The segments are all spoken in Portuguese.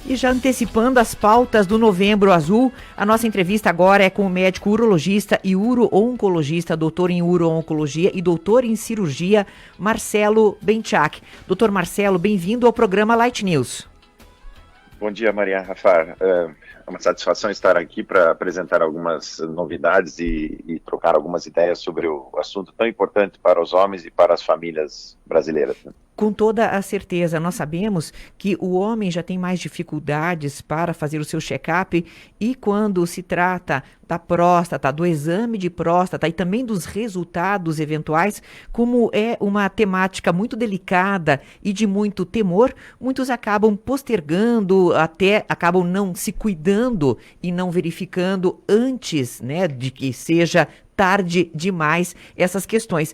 E já antecipando as pautas do Novembro Azul, a nossa entrevista agora é com o médico urologista e uro-oncologista, doutor em uro-oncologia e doutor em cirurgia, Marcelo Benchak. Doutor Marcelo, bem-vindo ao programa Light News. Bom dia, Maria Rafar. É uma satisfação estar aqui para apresentar algumas novidades e trocar algumas ideias sobre o assunto tão importante para os homens e para as famílias brasileiras. Com toda a certeza, nós sabemos que o homem já tem mais dificuldades para fazer o seu check-up e quando se trata da próstata, do exame de próstata e também dos resultados eventuais, como é uma temática muito delicada e de muito temor, muitos acabam postergando, até acabam não se cuidando e não verificando antes, né, de que seja tarde demais essas questões.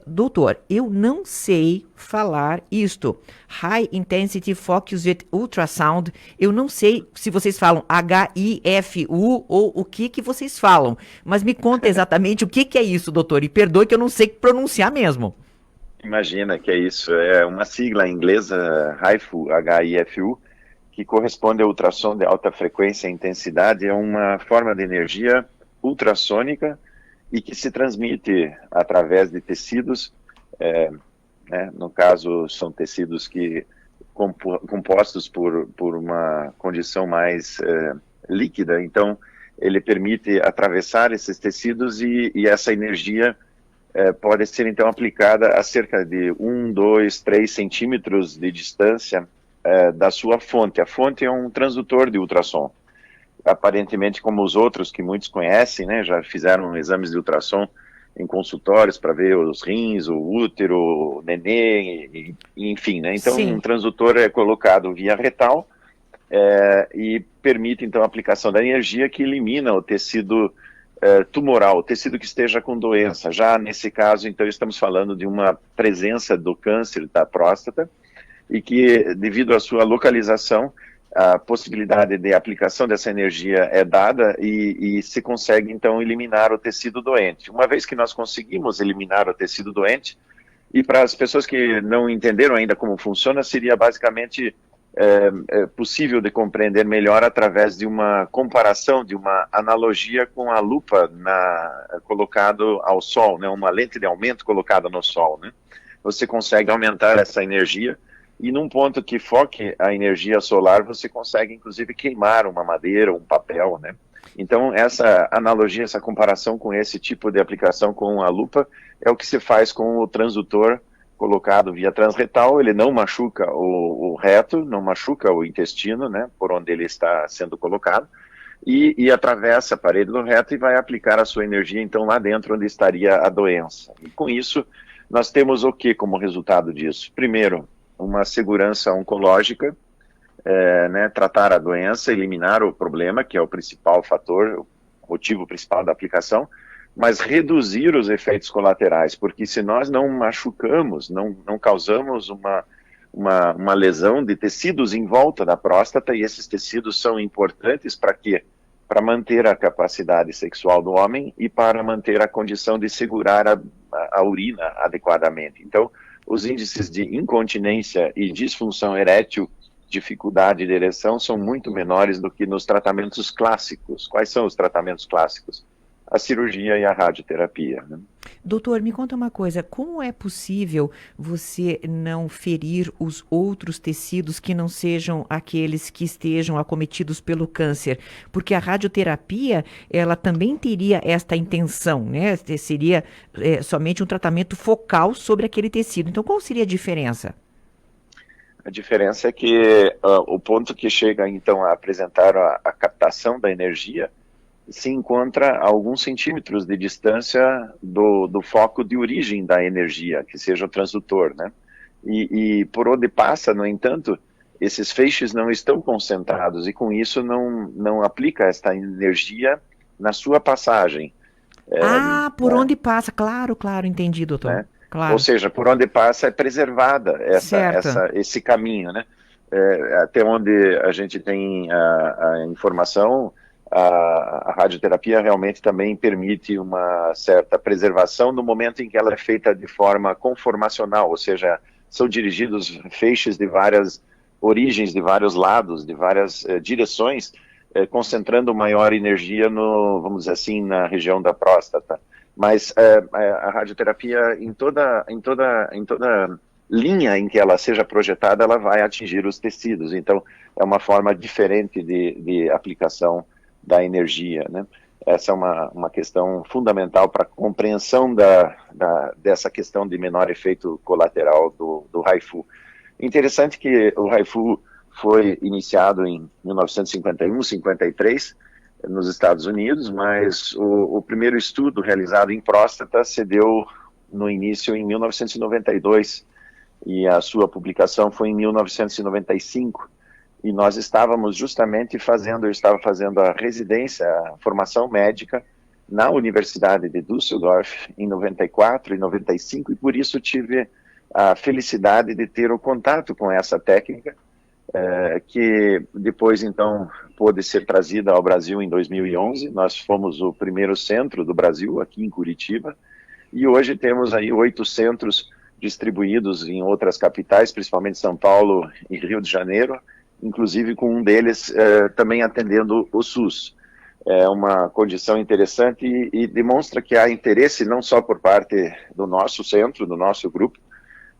Doutor, eu não sei falar isto. High Intensity Focused Ultrasound. Eu não sei se vocês falam HIFU ou o que vocês falam. Mas me conta exatamente o que é isso, doutor. E perdoe que eu não sei pronunciar mesmo. Imagina que é isso. É uma sigla inglesa, HIFU, H-I-F-U, que corresponde ao ultrassom de alta frequência e intensidade. É uma forma de energia ultrassônica e que se transmite através de tecidos, no caso são tecidos que compostos por uma condição mais líquida, então ele permite atravessar esses tecidos e essa energia pode ser então aplicada a cerca de 1, 2, 3 centímetros de distância da sua fonte. A fonte é um transdutor de ultrassom. Aparentemente como os outros que muitos conhecem, né, já fizeram exames de ultrassom em consultórios para ver os rins, o útero, o neném, enfim, né, então Sim. Um transdutor é colocado via retal e permite então a aplicação da energia que elimina o tecido tumoral, o tecido que esteja com doença. Já nesse caso, então, estamos falando de uma presença do câncer da próstata e que, devido à sua localização, a possibilidade de aplicação dessa energia é dada e se consegue, então, eliminar o tecido doente. Uma vez que nós conseguimos eliminar o tecido doente, e para as pessoas que não entenderam ainda como funciona, seria basicamente possível de compreender melhor através de uma comparação, de uma analogia com a lupa colocado ao sol, né, uma lente de aumento colocada no sol, né? Você consegue aumentar essa energia e num ponto que foque a energia solar, você consegue, inclusive, queimar uma madeira, um papel, né? Então, essa analogia, essa comparação com esse tipo de aplicação com a lupa é o que se faz com o transdutor colocado via transretal. Ele não machuca o reto, não machuca o intestino, né, por onde ele está sendo colocado, e atravessa a parede do reto e vai aplicar a sua energia, então, lá dentro onde estaria a doença. E com isso, nós temos o que como resultado disso? Primeiro, uma segurança oncológica, tratar a doença, eliminar o problema, que é o principal fator, o motivo principal da aplicação, mas reduzir os efeitos colaterais, porque se nós não machucamos, não causamos uma lesão de tecidos em volta da próstata, e esses tecidos são importantes para quê? Para manter a capacidade sexual do homem e para manter a condição de segurar a urina adequadamente. Então, os índices de incontinência e disfunção erétil, dificuldade de ereção, são muito menores do que nos tratamentos clássicos. Quais são os tratamentos clássicos? A cirurgia e a radioterapia, né? Doutor, me conta uma coisa, como é possível você não ferir os outros tecidos que não sejam aqueles que estejam acometidos pelo câncer? Porque a radioterapia, ela também teria esta intenção, né? Seria somente um tratamento focal sobre aquele tecido. Então, qual seria a diferença? A diferença é que o ponto que chega, então, a apresentar a captação da energia se encontra a alguns centímetros de distância do foco de origem da energia, que seja o transdutor, né? E por onde passa, no entanto, esses feixes não estão concentrados e com isso não aplica esta energia na sua passagem. Por onde passa, claro, entendi, doutor. Né? Claro. Ou seja, por onde passa é preservada esse caminho, né? Até onde a gente tem a informação, a radioterapia realmente também permite uma certa preservação no momento em que ela é feita de forma conformacional, ou seja, são dirigidos feixes de várias origens de vários lados, de várias direções, concentrando maior energia no, vamos dizer assim, na região da próstata. Mas a radioterapia, em toda linha em que ela seja projetada, ela vai atingir os tecidos. Então, é uma forma diferente de aplicação da energia, né? Essa é uma questão fundamental para a compreensão dessa questão de menor efeito colateral do HIFU. Interessante que o HIFU foi iniciado em 1951, 53, nos Estados Unidos, mas o primeiro estudo realizado em próstata se deu no início em 1992, e a sua publicação foi em 1995, e nós estávamos justamente eu estava fazendo a residência, a formação médica na Universidade de Düsseldorf em 94 e 95, e por isso tive a felicidade de ter o contato com essa técnica, que depois então pôde ser trazida ao Brasil em 2011. Nós fomos o primeiro centro do Brasil aqui em Curitiba, e hoje temos aí 8 centros distribuídos em outras capitais, principalmente São Paulo e Rio de Janeiro, inclusive com um deles também atendendo o SUS. É uma condição interessante e demonstra que há interesse não só por parte do nosso centro, do nosso grupo,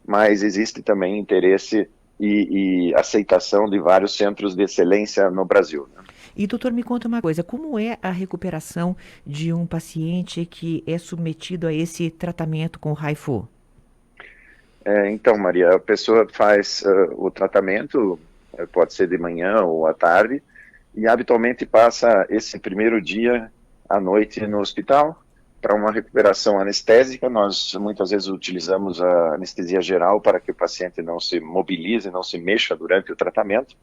mas existe também interesse e aceitação de vários centros de excelência no Brasil, né? E, doutor, me conta uma coisa, como é a recuperação de um paciente que é submetido a esse tratamento com HIFU? Então, Maria, a pessoa faz o tratamento, pode ser de manhã ou à tarde, e habitualmente passa esse primeiro dia à noite no hospital para uma recuperação anestésica. Nós muitas vezes utilizamos a anestesia geral para que o paciente não se mobilize, não se mexa durante o tratamento.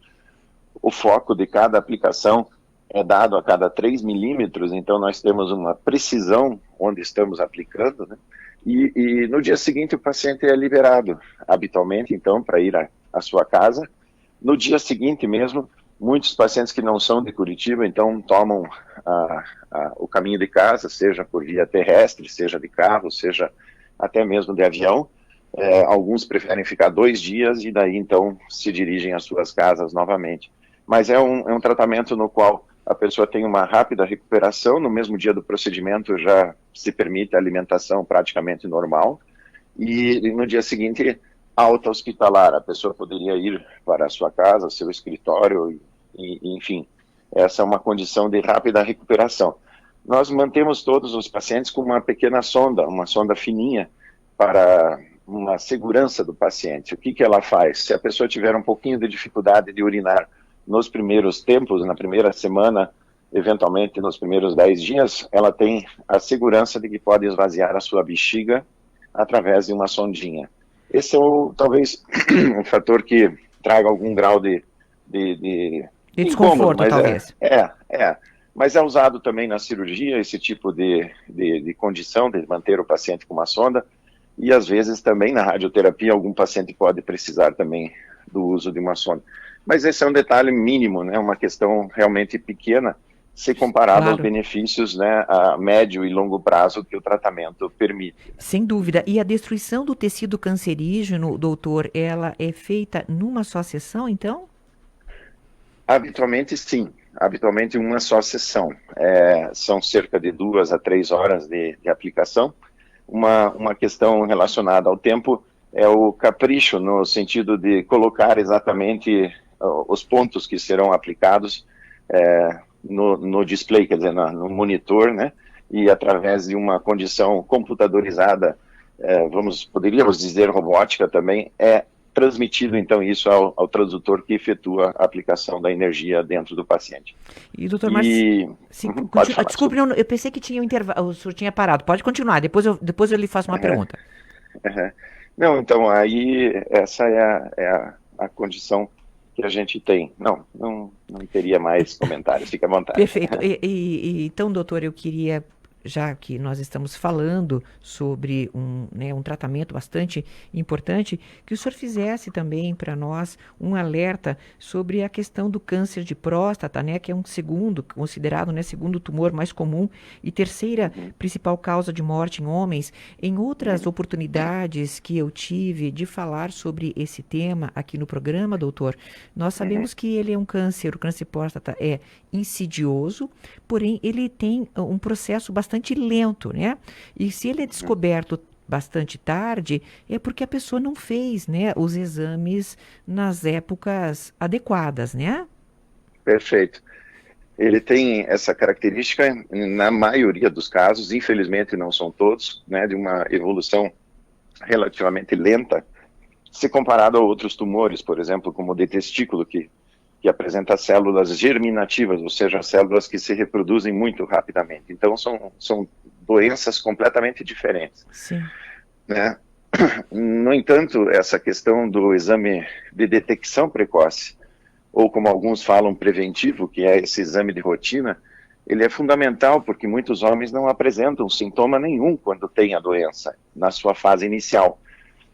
O foco de cada aplicação é dado a cada 3 milímetros, então nós temos uma precisão onde estamos aplicando, né? E no dia seguinte o paciente é liberado, habitualmente, então, para ir à sua casa. No dia seguinte mesmo, muitos pacientes que não são de Curitiba, então, tomam o caminho de casa, seja por via terrestre, seja de carro, seja até mesmo de avião. Alguns preferem ficar 2 dias e daí, então, se dirigem às suas casas novamente. Mas é um tratamento no qual a pessoa tem uma rápida recuperação. No mesmo dia do procedimento já se permite a alimentação praticamente normal, e no dia seguinte, alta hospitalar. A pessoa poderia ir para a sua casa, seu escritório, enfim, essa é uma condição de rápida recuperação. Nós mantemos todos os pacientes com uma pequena sonda, uma sonda fininha, para uma segurança do paciente. O que ela faz? Se a pessoa tiver um pouquinho de dificuldade de urinar nos primeiros tempos, na primeira semana, eventualmente nos primeiros 10 dias, ela tem a segurança de que pode esvaziar a sua bexiga através de uma sondinha. Esse é talvez um fator que traga algum grau de desconforto, incômodo, talvez. Mas é usado também na cirurgia, esse tipo de condição de manter o paciente com uma sonda, e às vezes também na radioterapia algum paciente pode precisar também do uso de uma sonda. Mas esse é um detalhe mínimo, né? Uma questão realmente pequena, se comparado aos benefícios, né, a médio e longo prazo que o tratamento permite. Sem dúvida. E a destruição do tecido cancerígeno, doutor, ela é feita numa só sessão, então? Habitualmente, sim. Habitualmente, uma só sessão. São cerca de 2 a 3 horas de aplicação. Uma questão relacionada ao tempo é o capricho, no sentido de colocar exatamente os pontos que serão aplicados no display, quer dizer, no monitor, né? E através de uma condição computadorizada, poderíamos dizer robótica também, transmitido então isso ao transdutor que efetua a aplicação da energia dentro do paciente. E doutor Marcelo, desculpe, eu pensei que tinha um intervalo, o senhor tinha parado, pode continuar, depois eu lhe faço uma pergunta. Não, então aí essa é a condição que a gente tem. Não teria mais comentários, fica à vontade. Perfeito. Então, doutor, eu queria já que nós estamos falando sobre um tratamento bastante importante, que o senhor fizesse também para nós um alerta sobre a questão do câncer de próstata, né, que é considerado, né, segundo tumor mais comum e terceira principal causa de morte em homens. Em outras oportunidades que eu tive de falar sobre esse tema aqui no programa, doutor, nós sabemos que ele é o câncer de próstata é insidioso, porém ele tem um processo bastante lento, né? E se ele é descoberto bastante tarde, é porque a pessoa não fez, né, os exames nas épocas adequadas, né? Perfeito. Ele tem essa característica, na maioria dos casos, infelizmente não são todos, né, de uma evolução relativamente lenta, se comparado a outros tumores, por exemplo, como o de testículo, que apresenta células germinativas, ou seja, células que se reproduzem muito rapidamente. Então, são doenças completamente diferentes. Sim. Né? No entanto, essa questão do exame de detecção precoce, ou como alguns falam, preventivo, que é esse exame de rotina, ele é fundamental porque muitos homens não apresentam sintoma nenhum quando têm a doença, na sua fase inicial,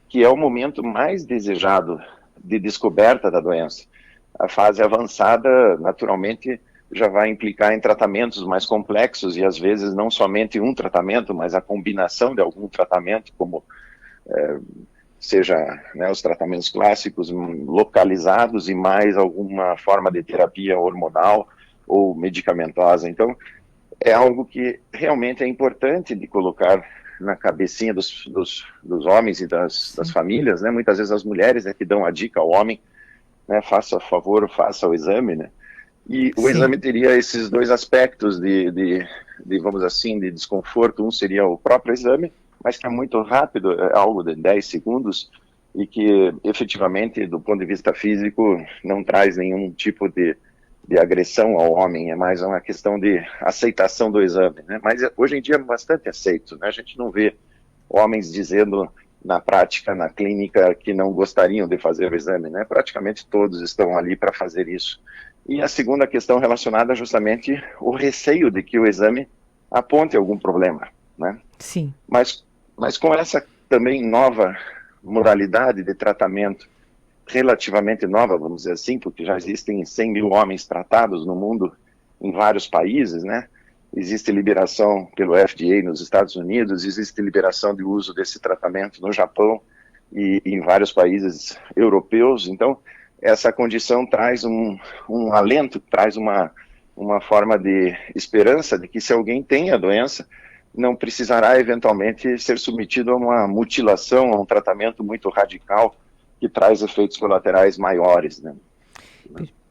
que é o momento mais desejado de descoberta da doença. A fase avançada, naturalmente, já vai implicar em tratamentos mais complexos e, às vezes, não somente um tratamento, mas a combinação de algum tratamento, como seja, né, os tratamentos clássicos localizados e mais alguma forma de terapia hormonal ou medicamentosa. Então, é algo que realmente é importante de colocar na cabecinha dos homens e das famílias, né? Muitas vezes as mulheres que dão a dica ao homem, né, faça favor, faça o exame, né? E o exame teria esses dois aspectos de, vamos assim, de desconforto. Um seria o próprio exame, mas que é muito rápido, é algo de 10 segundos, e que efetivamente, do ponto de vista físico, não traz nenhum tipo de agressão ao homem, é mais uma questão de aceitação do exame, né? Mas hoje em dia é bastante aceito, né? A gente não vê homens dizendo na prática, na clínica, que não gostariam de fazer o exame, né? Praticamente todos estão ali para fazer isso. E a segunda questão relacionada justamente o receio de que o exame aponte algum problema, né? Sim. Mas com essa também nova modalidade de tratamento, relativamente nova, vamos dizer assim, porque já existem 100 mil homens tratados no mundo, em vários países, né? Existe liberação pelo FDA nos Estados Unidos, existe liberação de uso desse tratamento no Japão e em vários países europeus. Então, essa condição traz um alento, traz uma forma de esperança de que, se alguém tem a doença, não precisará eventualmente ser submetido a uma mutilação, a um tratamento muito radical que traz efeitos colaterais maiores, né?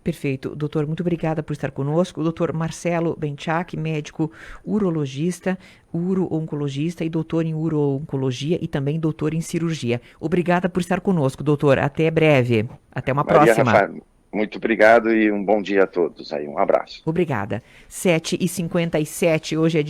Perfeito. Doutor, muito obrigada por estar conosco. O doutor Marcelo Benchak, médico urologista, uro-oncologista e doutor em uro-oncologia e também doutor em cirurgia. Obrigada por estar conosco, doutor. Até breve. Até uma próxima. Rafa, muito obrigado e um bom dia a todos. Aí, um abraço. Obrigada. 7h57, hoje é